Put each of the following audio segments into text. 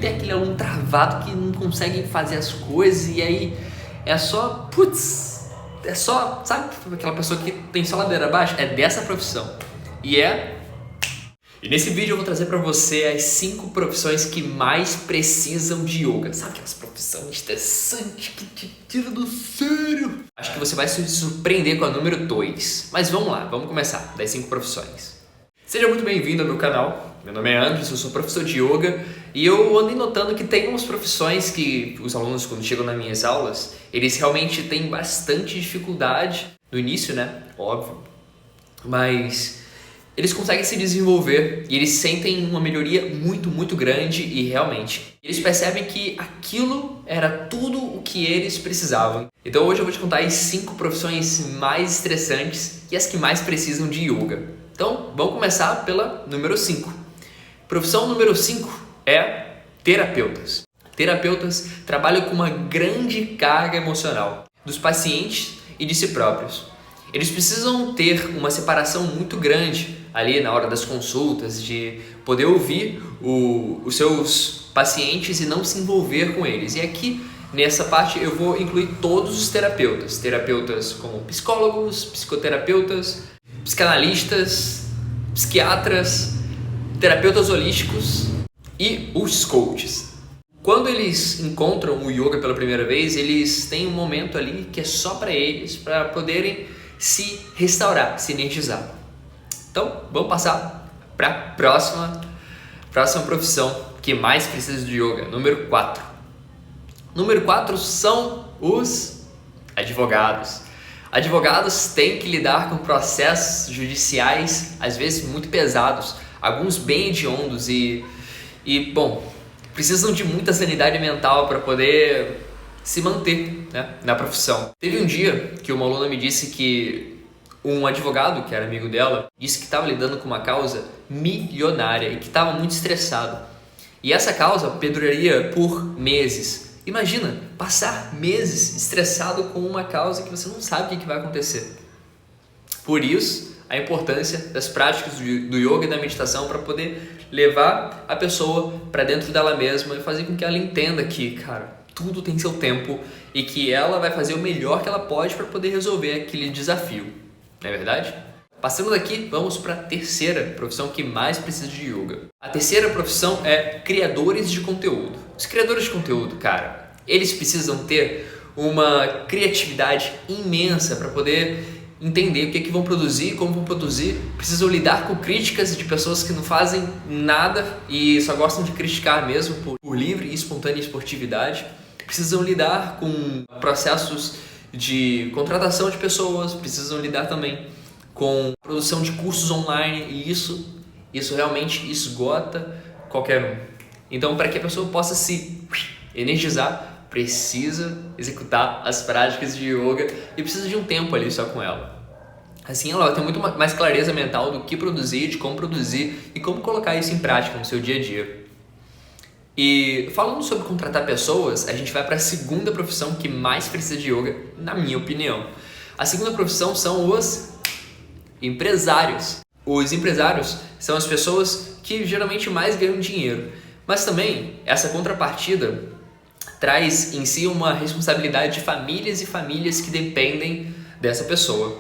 tem aquele aluno travado que não consegue fazer as coisas e aí é só, sabe aquela pessoa que tem só ladeira abaixo? É dessa profissão. E nesse vídeo eu vou trazer para você as 5 profissões que mais precisam de yoga. Sabe aquelas profissões estressantes que te tiram do sério? Acho que você vai se surpreender com a número 2. Mas vamos lá, vamos começar das 5 profissões. Seja muito bem-vindo ao meu canal. Meu nome é Anderson, eu sou professor de yoga e eu andei notando que tem umas profissões que os alunos, quando chegam nas minhas aulas, eles realmente têm bastante dificuldade no início, né? Óbvio. Mas eles conseguem se desenvolver e eles sentem uma melhoria muito grande e realmente eles percebem que aquilo era tudo o que eles precisavam. Então hoje eu vou te contar as 5 profissões mais estressantes e as que mais precisam de yoga. Então vamos começar pela número 5. Profissão número 5 é terapeutas. Terapeutas trabalham com uma grande carga emocional dos pacientes e de si próprios. Eles precisam ter uma separação muito grande ali na hora das consultas, de poder ouvir os seus pacientes e não se envolver com eles. E aqui, nessa parte, eu vou incluir todos os terapeutas. Terapeutas como psicólogos, psicoterapeutas, psicanalistas, psiquiatras, terapeutas holísticos e os coaches. Quando eles encontram o yoga pela primeira vez, eles têm um momento ali que é só para eles, para poderem se restaurar, se energizar. Então, vamos passar para a próxima profissão que mais precisa de yoga, número 4. Número 4 são os advogados. Advogados têm que lidar com processos judiciais, às vezes muito pesados, alguns bem hediondos e precisam de muita sanidade mental para poder se manter, né, na profissão. Teve um dia que uma aluna me disse que um advogado, que era amigo dela, disse que estava lidando com uma causa milionária e que estava muito estressado. E essa causa perduraria por meses. Imagina, passar meses estressado com uma causa que você não sabe o que vai acontecer. Por isso, a importância das práticas do yoga e da meditação para poder levar a pessoa para dentro dela mesma e fazer com que ela entenda que, cara, tudo tem seu tempo e que ela vai fazer o melhor que ela pode para poder resolver aquele desafio. Não é verdade? Passando daqui, vamos para a terceira profissão que mais precisa de yoga. A terceira profissão é criadores de conteúdo. Os criadores de conteúdo, cara, eles precisam ter uma criatividade imensa para poder entender o que vão produzir, como vão produzir. Precisam lidar com críticas de pessoas que não fazem nada e só gostam de criticar mesmo por livre e espontânea esportividade. Precisam lidar com processos de contratação de pessoas, precisam lidar também com produção de cursos online e isso realmente esgota qualquer um. Então, para que a pessoa possa se energizar, precisa executar as práticas de yoga e precisa de um tempo ali só com ela. Assim ela vai ter muito mais clareza mental do que produzir, de como produzir e como colocar isso em prática no seu dia a dia. E falando sobre contratar pessoas, a gente vai para a segunda profissão que mais precisa de yoga, na minha opinião. A segunda profissão são os empresários. Os empresários são as pessoas que geralmente mais ganham dinheiro, mas também essa contrapartida traz em si uma responsabilidade de famílias e famílias que dependem dessa pessoa.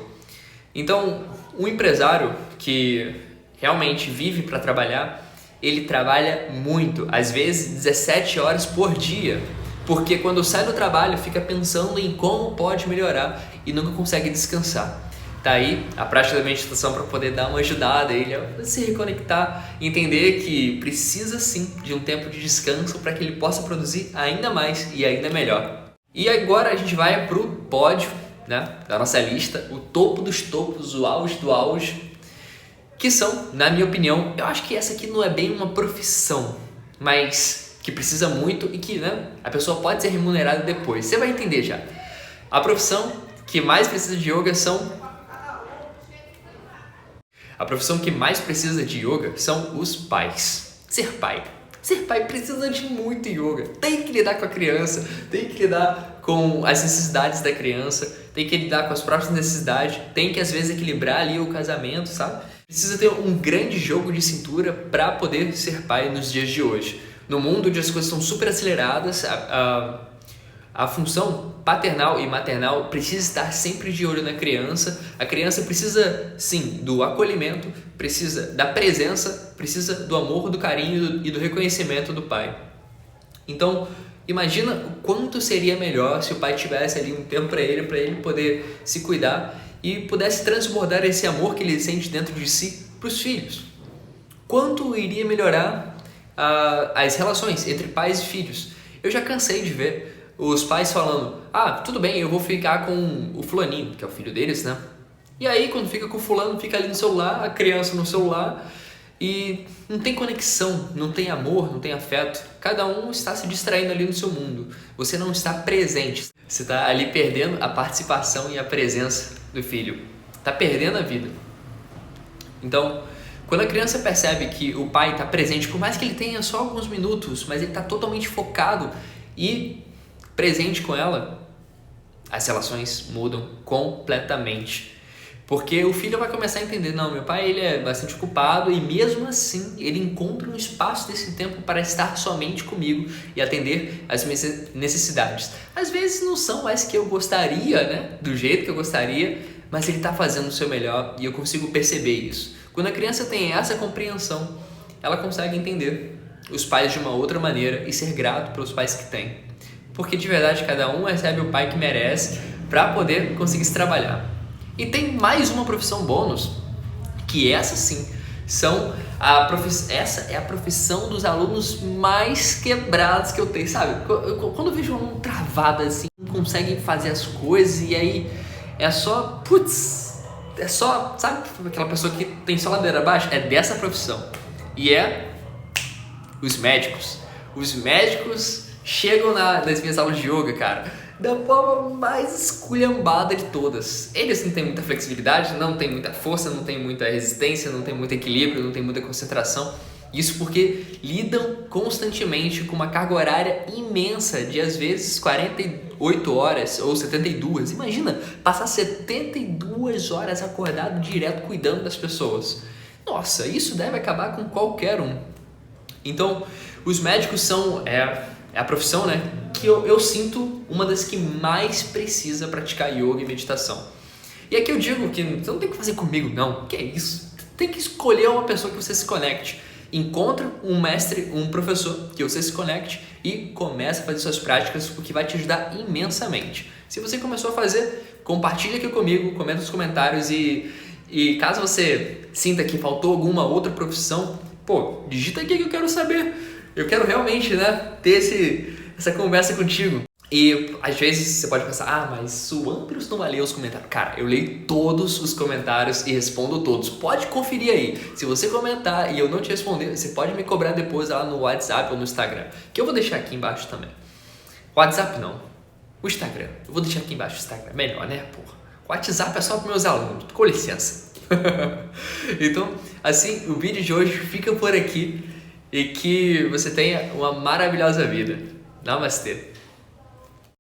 Então, um empresário que realmente vive para trabalhar, ele trabalha muito, às vezes 17 horas por dia, porque quando sai do trabalho fica pensando em como pode melhorar e nunca consegue descansar. Tá aí a prática da meditação para poder dar uma ajudada a ele a se reconectar, entender que precisa sim de um tempo de descanso para que ele possa produzir ainda mais e ainda melhor. E agora a gente vai para o pódio, né, da nossa lista, o topo dos topos, o auge do auge, que são, na minha opinião, eu acho que essa aqui não é bem uma profissão, mas que precisa muito e que, né, a pessoa pode ser remunerada depois. Você vai entender já. A profissão que mais precisa de yoga são os pais. Ser pai. Ser pai precisa de muito yoga. Tem que lidar com a criança, tem que lidar com as necessidades da criança, tem que lidar com as próprias necessidades, tem que às vezes equilibrar ali o casamento, sabe? Precisa ter um grande jogo de cintura para poder ser pai nos dias de hoje. No mundo onde as coisas estão super aceleradas, a função paternal e maternal precisa estar sempre de olho na criança. A criança precisa, sim, do acolhimento, precisa da presença, precisa do amor, do carinho e do reconhecimento do pai. Então, imagina o quanto seria melhor se o pai tivesse ali um tempo para ele poder se cuidar e pudesse transbordar esse amor que ele sente dentro de si para os filhos. Quanto iria melhorar as relações entre pais e filhos? Eu já cansei de ver os pais falando, tudo bem, eu vou ficar com o fulaninho, que é o filho deles, né? E aí, quando fica com o fulano, fica ali no celular, a criança no celular, e não tem conexão, não tem amor, não tem afeto. Cada um está se distraindo ali no seu mundo. Você não está presente. Você está ali perdendo a participação e a presença do filho. Está perdendo a vida. Então, quando a criança percebe que o pai está presente, por mais que ele tenha só alguns minutos, mas ele está totalmente focado e presente com ela, as relações mudam completamente. Porque o filho vai começar a entender, não, meu pai ele é bastante ocupado e mesmo assim ele encontra um espaço desse tempo para estar somente comigo e atender as minhas necessidades. Às vezes não são as que eu gostaria, né? Do jeito que eu gostaria, mas ele está fazendo o seu melhor e eu consigo perceber isso. Quando a criança tem essa compreensão, ela consegue entender os pais de uma outra maneira e ser grato pelos pais que tem. Porque de verdade cada um recebe o pai que merece para poder conseguir se trabalhar. E tem mais uma profissão bônus, que essa sim essa é a profissão dos alunos mais quebrados que eu tenho, sabe? Quando eu vejo um aluno travado assim, não consegue fazer as coisas e aí é só, sabe aquela pessoa que tem só ladeira abaixo? É dessa profissão. E é os médicos. Os médicos chegam nas minhas aulas de yoga, cara, da forma mais esculhambada de todas. Eles não têm muita flexibilidade, não têm muita força, não têm muita resistência, não têm muito equilíbrio, não têm muita concentração. Isso porque lidam constantemente com uma carga horária imensa de às vezes 48 horas ou 72. Imagina, passar 72 horas acordado direto cuidando das pessoas. Nossa, isso deve acabar com qualquer um. Então, os médicos são a profissão, né, que eu sinto uma das que mais precisa praticar yoga e meditação. E aqui eu digo que você não tem que fazer comigo, não. Que é isso? Tem que escolher uma pessoa que você se conecte. Encontra um mestre, um professor que você se conecte e começa a fazer suas práticas, o que vai te ajudar imensamente. Se você começou a fazer, compartilha aqui comigo, comenta nos comentários e caso você sinta que faltou alguma outra profissão, digita aqui que eu quero saber. Eu quero realmente, né, ter essa conversa contigo. E às vezes você pode pensar, mas o Andrews não vai ler os comentários. Cara, eu leio todos os comentários e respondo todos. Pode conferir aí. Se você comentar e eu não te responder, você pode me cobrar depois lá no WhatsApp ou no Instagram, que eu vou deixar aqui embaixo também. WhatsApp não. O Instagram. Eu vou deixar aqui embaixo o Instagram. Melhor, né, porra? O WhatsApp é só para meus alunos. Com licença. Então, assim, o vídeo de hoje fica por aqui. E que você tenha uma maravilhosa vida. Namastê.